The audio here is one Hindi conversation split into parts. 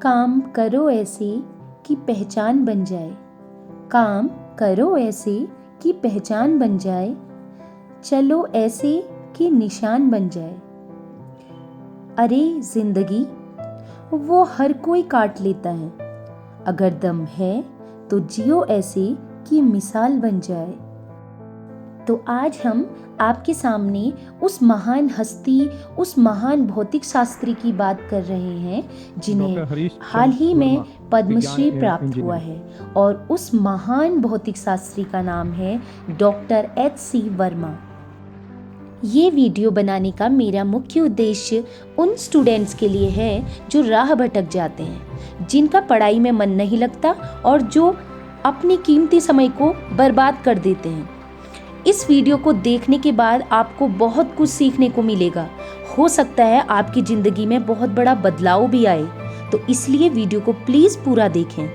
काम करो ऐसे कि पहचान बन जाए, काम करो ऐसे कि पहचान बन जाए, चलो ऐसे कि निशान बन जाए। अरे जिंदगी वो हर कोई काट लेता है, अगर दम है तो जियो ऐसे कि मिसाल बन जाए। तो आज हम आपके सामने उस महान हस्ती, उस महान भौतिक शास्त्री की बात कर रहे हैं जिन्हें हाल ही में पद्मश्री प्राप्त हुआ है, और उस महान भौतिक शास्त्री का नाम है डॉक्टर एच.सी. वर्मा। ये वीडियो बनाने का मेरा मुख्य उद्देश्य उन स्टूडेंट्स के लिए है जो राह भटक जाते हैं, जिनका पढ़ाई में मन नहीं लगता और जो अपने कीमती समय को बर्बाद कर देते हैं। इस वीडियो को देखने के बाद आपको बहुत कुछ सीखने को मिलेगा। हो सकता है आपकी ज़िंदगी में बहुत बड़ा बदलाव भी आए, तो इसलिए वीडियो को प्लीज़ पूरा देखें।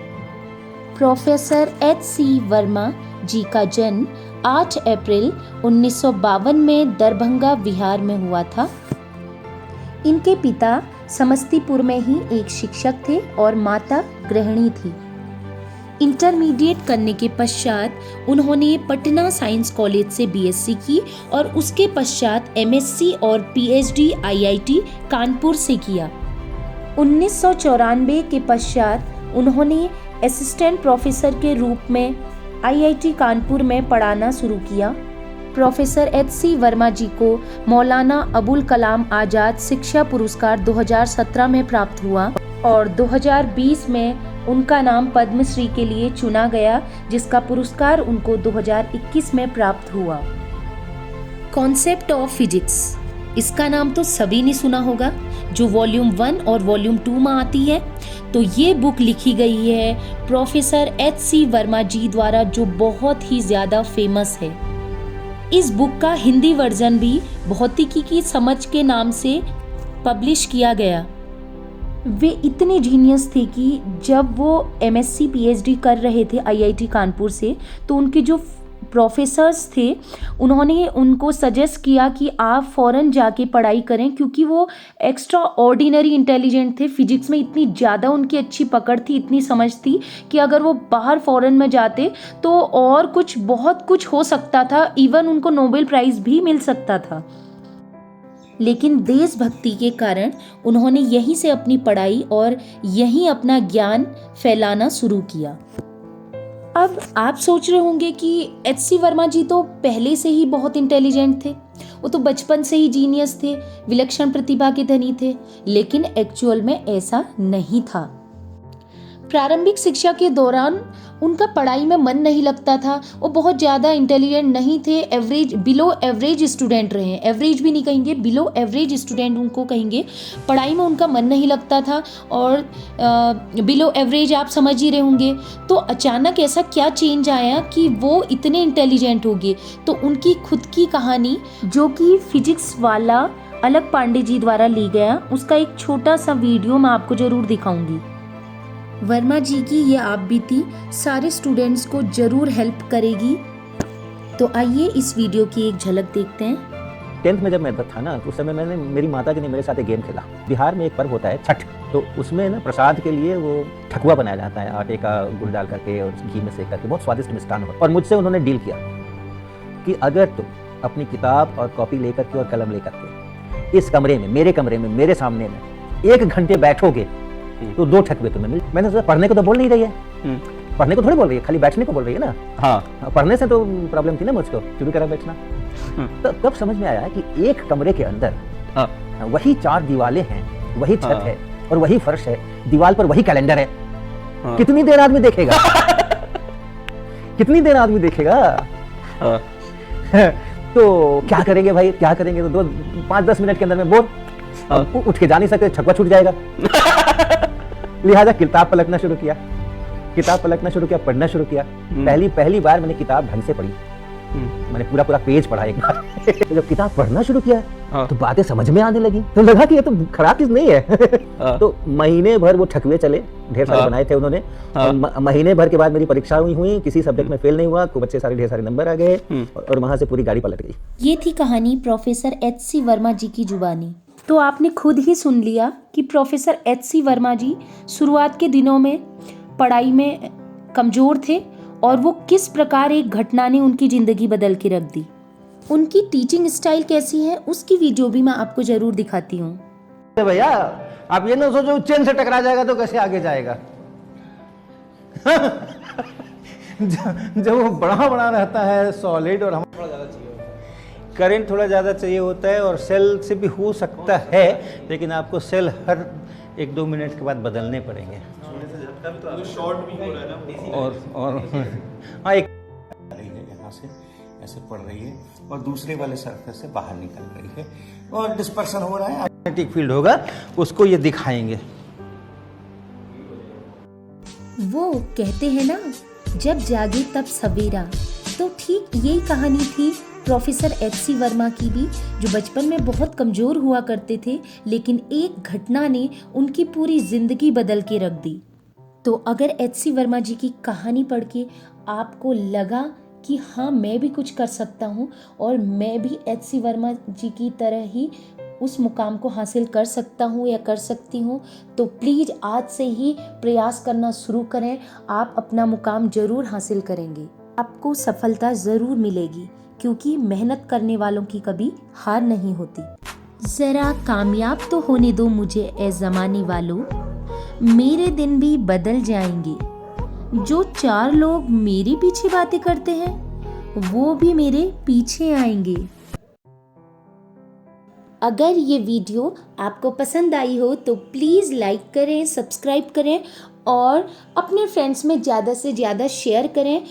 प्रोफेसर एच.सी. वर्मा जी का जन्म 8 अप्रैल 1952 में दरभंगा बिहार में हुआ था। इनके पिता समस्तीपुर में ही एक शिक्षक थे और माता गृहिणी थी। इंटरमीडिएट करने के पश्चात उन्होंने पटना साइंस कॉलेज से बीएससी की और उसके पश्चात एमएससी और पीएचडी आईआईटी कानपुर से किया। 1994 के पश्चात उन्होंने असिस्टेंट प्रोफेसर के रूप में आईआईटी कानपुर में पढ़ाना शुरू किया। प्रोफेसर एच.सी. वर्मा जी को मौलाना अबुल कलाम आज़ाद शिक्षा पुरस्कार 2017 में प्राप्त हुआ और 2020 में उनका नाम पद्मश्री के लिए चुना गया, जिसका पुरस्कार उनको 2021 में प्राप्त हुआ। कॉन्सेप्ट ऑफ फिजिक्स, इसका नाम तो सभी ने सुना होगा, जो वॉल्यूम 1 और वॉल्यूम 2 में आती है। तो ये बुक लिखी गई है प्रोफेसर एच.सी. वर्मा जी द्वारा, जो बहुत ही ज़्यादा फेमस है। इस बुक का हिंदी वर्जन भी भौतिकी की समझ के नाम से पब्लिश किया गया। वे इतने जीनियस थे कि जब वो एमएससी पीएचडी कर रहे थे आईआईटी कानपुर से, तो उनके जो प्रोफेसर्स थे उन्होंने उनको सजेस्ट किया कि आप फ़ौरन जाके पढ़ाई करें, क्योंकि वो एक्स्ट्रा ऑर्डिनरी इंटेलिजेंट थे। फिजिक्स में इतनी ज़्यादा उनकी अच्छी पकड़ थी, इतनी समझ थी कि अगर वो बाहर फ़ौरन में जाते तो और कुछ बहुत कुछ हो सकता था, इवन उनको नोबेल प्राइज़ भी मिल सकता था। लेकिन देशभक्ति के कारण उन्होंने यहीं से अपनी पढ़ाई और यहीं अपना ज्ञान फैलाना शुरू किया। अब आप सोच रहे होंगे कि एच.सी. वर्मा जी तो पहले से ही बहुत इंटेलिजेंट थे, वो तो बचपन से ही जीनियस थे, विलक्षण प्रतिभा के धनी थे, लेकिन एक्चुअल में ऐसा नहीं था। प्रारंभिक शिक्षा के दौरान उनका पढ़ाई में मन नहीं लगता था। वो बहुत ज़्यादा इंटेलिजेंट नहीं थे, एवरेज बिलो एवरेज स्टूडेंट रहे हैं। एवरेज भी नहीं कहेंगे, बिलो एवरेज स्टूडेंट उनको कहेंगे। पढ़ाई में उनका मन नहीं लगता था और बिलो एवरेज आप समझ ही रहे होंगे। तो अचानक ऐसा क्या चेंज आया कि वो इतने इंटेलिजेंट हो गए। तो उनकी खुद की कहानी, जो कि फिजिक्स वाला अलग पांडे जी द्वारा ली गया, उसका एक छोटा सा वीडियो मैं आपको ज़रूर दिखाऊंगी। वर्मा जी की ये आप बीती सारे स्टूडेंट्स को जरूर हेल्प करेगी। तो आइए इस वीडियो की एक झलक देखते हैं। 10th में जब मैं था ना, तो उस समय मेरी माता जी ने मेरे साथ एक गेम खेला। बिहार में एक पर्व होता है छठ, तो उसमें ना प्रसाद के लिए वो ठकुआ बनाया जाता है, आटे का गुड़ डाल करके और घी में सेक करके, बहुत स्वादिष्ट मिष्ठान होता है। और मुझसे उन्होंने डील किया कि अगर तुम अपनी किताब और कॉपी लेकर के और कलम लेकर के इस कमरे में, मेरे कमरे में, मेरे सामने में 1 घंटे बैठोगे तो 2 ठकुए तुम्हें मिल। मैंने सोचा पढ़ने को तो बोल नहीं रही है, पढ़ने को थोड़ी बोल रही है, खाली बैठने को बोल रही है ना। हाँ, पढ़ने से तो प्रॉब्लम थी ना मुझको, शुरू करा बैठना। तो तब समझ में आया कि एक कमरे के अंदर वही 4 दीवारें हैं, वही छत है और वही फर्श है, दीवार पर वही कैलेंडर है। कितनी देर आदमी देखेगा? कितनी देर आदमी देखेगा? तो क्या करेंगे भाई, क्या करेंगे? तो 5-10 मिनट के अंदर में बोर, उठ के जा नहीं सकते, ठकुआ छूट जाएगा। लिहाजा किताब पलटना शुरू किया, पढ़ना शुरू किया। पहली बार मैंने किताब ढंग से पढ़ी, मैंने पूरा पेज पढ़ा एक बार। तो जब किताब पढ़ना शुरू किया तो बातें समझ में आने लगी, तो लगा कि ये तो खराब चीज नहीं है। तो महीने भर वो ठकुए चले, ढेर सारे बनाए थे उन्होंने। महीने भर के बाद मेरी परीक्षा हुई, किसी सब्जेक्ट में फेल नहीं हुआ, खूब अच्छे सारे ढेर सारे नंबर आ गए और वहां से पूरी गाड़ी पलट गई। ये थी कहानी प्रोफेसर एच.सी. वर्मा जी की जुबानी। तो आपने खुद ही सुन लिया कि प्रोफेसर एच.सी. वर्मा जी शुरुआत के दिनों में पढ़ाई में कमज़ोर थे और वो किस प्रकार एक घटना ने उनकी ज़िंदगी बदल के रख दी। उनकी टीचिंग स्टाइल कैसी है उसकी वीडियो भी मैं आपको ज़रूर दिखाती हूँ। भैया आप ये ना सोचो चेन से टकरा जाएगा तो कैसे आगे जाएगा। जब वो बड़ा बड़ा रहता है सॉलिड और हम करंट थोड़ा ज़्यादा चाहिए होता है और सेल से भी हो सकता है, लेकिन आपको सेल हर 1-2 मिनट के बाद बदलने पड़ेंगे। शॉर्ट भी हो रहा है ना और हाँ एक रही है यहाँ से ऐसे पड़ रही है और दूसरे वाले सरफेस से बाहर निकल रही है और डिस्पर्सन हो रहा है। मैग्नेटिक फील्ड होगा उसको ये दिखाएंगे। वो कहते हैं ना, जब जागे तब सवेरा। तो ठीक यही कहानी थी प्रोफेसर एच.सी. वर्मा की भी, जो बचपन में बहुत कमज़ोर हुआ करते थे, लेकिन एक घटना ने उनकी पूरी ज़िंदगी बदल के रख दी। तो अगर एच.सी. वर्मा जी की कहानी पढ़ के आपको लगा कि हाँ मैं भी कुछ कर सकता हूँ और मैं भी एच.सी. वर्मा जी की तरह ही उस मुकाम को हासिल कर सकता हूँ या कर सकती हूँ, तो प्लीज़ आज से ही प्रयास करना शुरू करें। आप अपना मुकाम ज़रूर हासिल करेंगे, आपको सफलता ज़रूर मिलेगी, क्योंकि मेहनत करने वालों की कभी हार नहीं होती। ज़रा कामयाब तो होने दो मुझे ए ज़माने वालों, मेरे दिन भी बदल जाएंगे। जो 4 लोग मेरे पीछे बातें करते हैं वो भी मेरे पीछे आएंगे। अगर ये वीडियो आपको पसंद आई हो तो प्लीज़ लाइक करें, सब्सक्राइब करें और अपने फ्रेंड्स में ज़्यादा से ज़्यादा शेयर करें।